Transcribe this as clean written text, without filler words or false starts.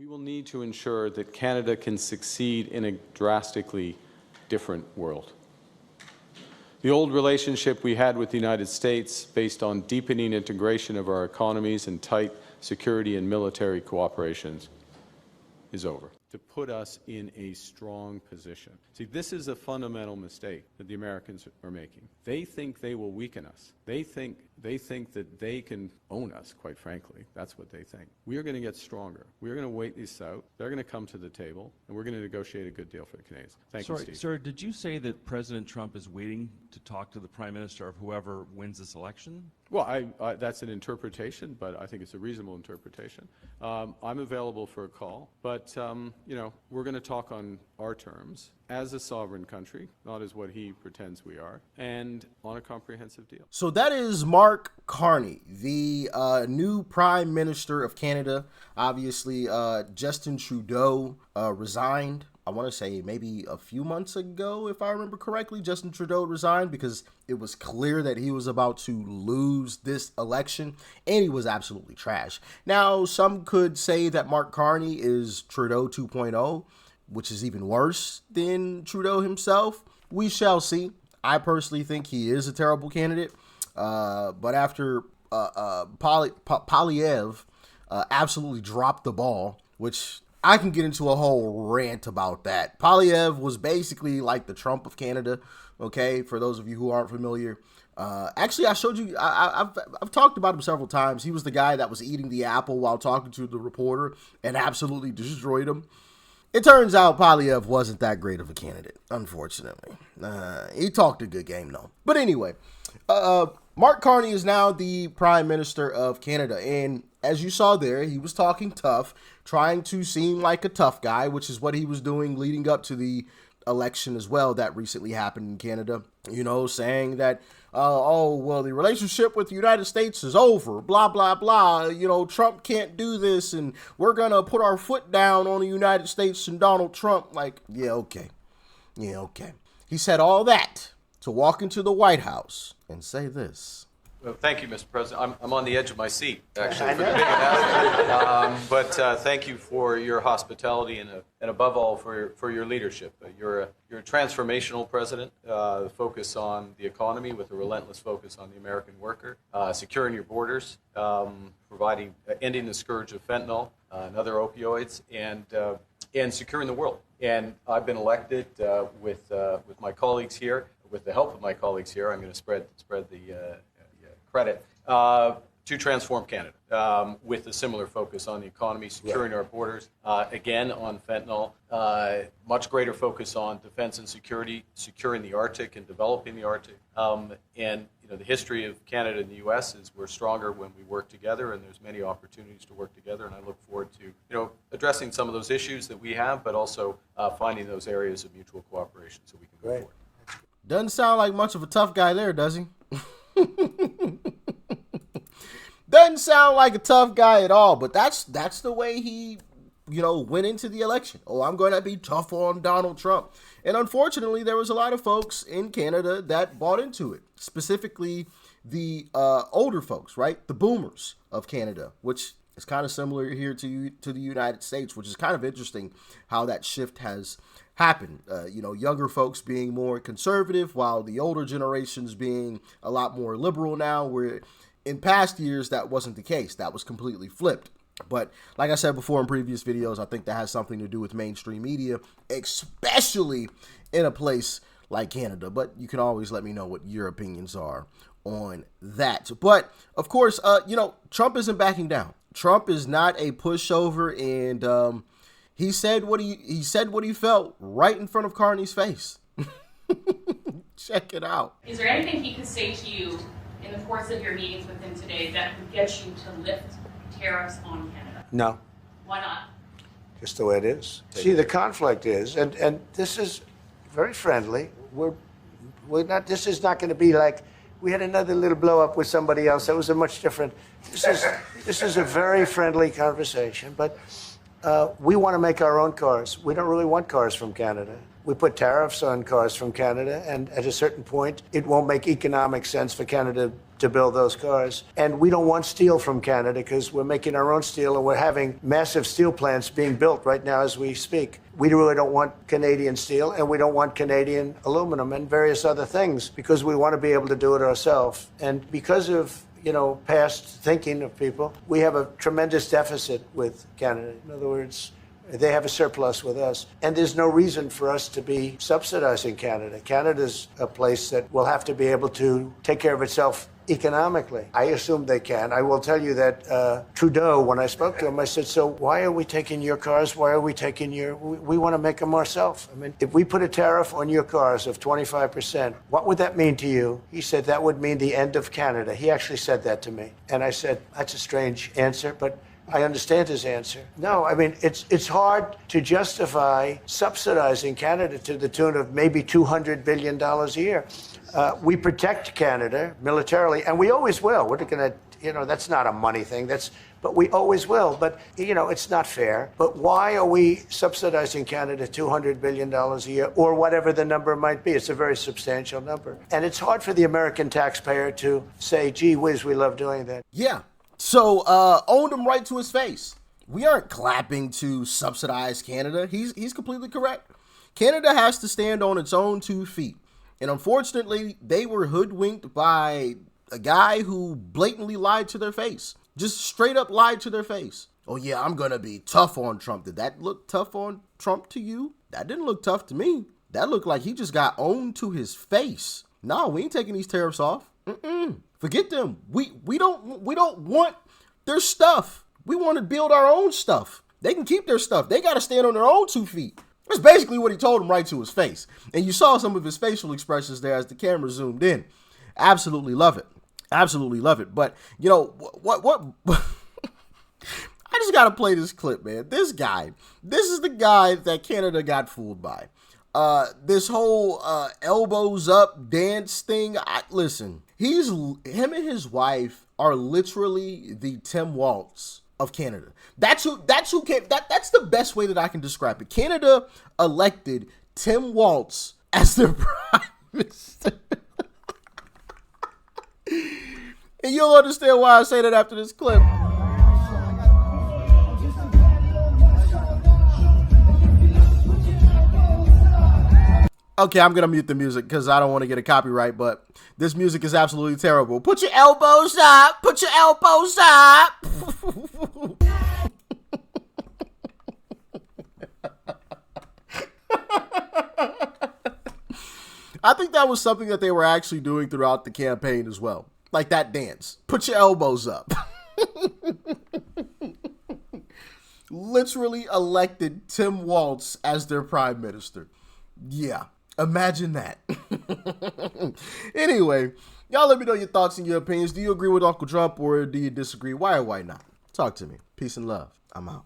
We will need to ensure that Canada can succeed in a drastically different world. The old relationship we had with the United States, based on deepening integration of our economies and tight security and military cooperations, is over. To put us in a strong position. See, this is a fundamental mistake that the Americans are making. They think they will weaken us. They think that they can own us, quite frankly. That's what they think. We are going to get stronger. We are going to wait this out. They're going to come to the table, and we're going to negotiate a good deal for the Canadians. Thank you, Steve. Sir, did you say that President Trump is waiting to talk to the Prime Minister of whoever wins this election? Well, that's an interpretation, but I think it's a reasonable interpretation. I'm available for a call, but we're going to talk on our terms as a sovereign country, not as what he pretends we are, and on a comprehensive deal. So that is Mark Carney, the new Prime Minister of Canada. Obviously, Justin Trudeau resigned. I want to say maybe a few months ago, if I remember correctly. Justin Trudeau resigned because it was clear that he was about to lose this election, and he was absolutely trash. Now, some could say that Mark Carney is Trudeau 2.0, which is even worse than Trudeau himself. We shall see. I personally think he is a terrible candidate, but after Poilievre absolutely dropped the ball, which I can get into a whole rant about that. Poilievre was basically like the Trump of Canada, okay, for those of you who aren't familiar. Actually, I showed you, I've talked about him several times. He was the guy that was eating the apple while talking to the reporter and absolutely destroyed him. It turns out Poilievre wasn't that great of a candidate, unfortunately. He talked a good game, though. But anyway, Mark Carney is now the Prime Minister of Canada, and as you saw there, he was talking tough, trying to seem like a tough guy, which is what he was doing leading up to the election as well that recently happened in Canada, saying that, the relationship with the United States is over, blah, blah, blah, Trump can't do this, and we're going to put our foot down on the United States and Donald Trump. Like, yeah, okay. He said all that to walk into the White House and say this. Well, thank you, Mr. President. I'm on the edge of my seat, actually, for the big announcement. But thank you for your hospitality and above all, for your leadership. You're a transformational president, focus on the economy with a relentless focus on the American worker, securing your borders, ending the scourge of fentanyl and other opioids, and securing the world. And I've been elected with my colleagues here, with the help of my colleagues here. I'm going to spread the credit to transform Canada with a similar focus on the economy, securing our borders, again on fentanyl, much greater focus on defense and security, securing the Arctic and developing the Arctic. And the history of Canada and the U.S. is we're stronger when we work together, and there's many opportunities to work together. And I look forward to addressing some of those issues that we have, but also finding those areas of mutual cooperation so we can go forward. Doesn't sound like much of a tough guy there, does he? Doesn't sound like a tough guy at all, but that's the way he, went into the election. Oh, I'm going to be tough on Donald Trump. And unfortunately, there was a lot of folks in Canada that bought into it, specifically the older folks, right? The boomers of Canada, which is kind of similar here to the United States, which is kind of interesting how that shift has happened. Younger folks being more conservative, while the older generations being a lot more liberal now, where in past years that wasn't the case. That was completely flipped. But like I said before in previous videos, I think that has something to do with mainstream media, especially in a place like Canada. But you can always let me know what your opinions are on that. But of course, Trump isn't backing down. Trump is not a pushover, and he said what he felt right in front of Carney's face. Check it out. Is there anything he could say to you in the course of your meetings with him today that would get you to lift tariffs on Canada? No. Why not? Just the way it is. See, the conflict is, and this is very friendly. We're not. This is not going to be like we had another little blow up with somebody else. That was a much different. This is a very friendly conversation, but we want to make our own cars. We don't really want cars from Canada. We put tariffs on cars from Canada, and at a certain point, it won't make economic sense for Canada to build those cars. And we don't want steel from Canada because we're making our own steel, and we're having massive steel plants being built right now as we speak. We really don't want Canadian steel, and we don't want Canadian aluminum and various other things because we want to be able to do it ourselves. And because of past thinking of people, we have a tremendous deficit with Canada. In other words, they have a surplus with us. And there's no reason for us to be subsidizing Canada. Canada's a place that will have to be able to take care of itself economically. I assume they can. I will tell you that Trudeau, when I spoke to him, I said, so why are we taking your cars? Why are we taking we want to make them ourselves. I mean, if we put a tariff on your cars of 25%, what would that mean to you? He said, that would mean the end of Canada. He actually said that to me. And I said, that's a strange answer, but I understand his answer. No, I mean, it's hard to justify subsidizing Canada to the tune of maybe $200 billion a year. We protect Canada militarily, and we always will. We're going to, that's not a money thing. But we always will. But, it's not fair. But why are we subsidizing Canada $200 billion a year, or whatever the number might be? It's a very substantial number. And it's hard for the American taxpayer to say, gee whiz, we love doing that. Yeah. So, owned him right to his face. We aren't clapping to subsidize Canada. He's completely correct. Canada has to stand on its own 2 feet. And unfortunately, they were hoodwinked by a guy who blatantly lied to their face. Just straight up lied to their face. Oh yeah, I'm going to be tough on Trump. Did that look tough on Trump to you? That didn't look tough to me. That looked like he just got owned to his face. No, we ain't taking these tariffs off. Forget them. We don't want their stuff. We want to build our own stuff. They can keep their stuff. They got to stand on their own 2 feet. That's basically what he told him right to his face. And you saw some of his facial expressions there as the camera zoomed in. Absolutely love it. Absolutely love it. But, what I just got to play this clip, man. This is the guy that Canada got fooled by. This whole elbows up dance thing. Listen, him and his wife are literally the Tim Waltz of Canada. That's the best way that I can describe it. Canada elected Tim Waltz as their prime minister. And you'll understand why I say that after this clip. Okay, I'm going to mute the music because I don't want to get a copyright, but this music is absolutely terrible. Put your elbows up. Put your elbows up. I think that was something that they were actually doing throughout the campaign as well. Like that dance. Put your elbows up. Literally elected Tim Waltz as their prime minister. Yeah. Imagine that. Anyway, y'all let me know your thoughts and your opinions. Do you agree with Uncle Trump or do you disagree? Why or why not? Talk to me. Peace and love. I'm out.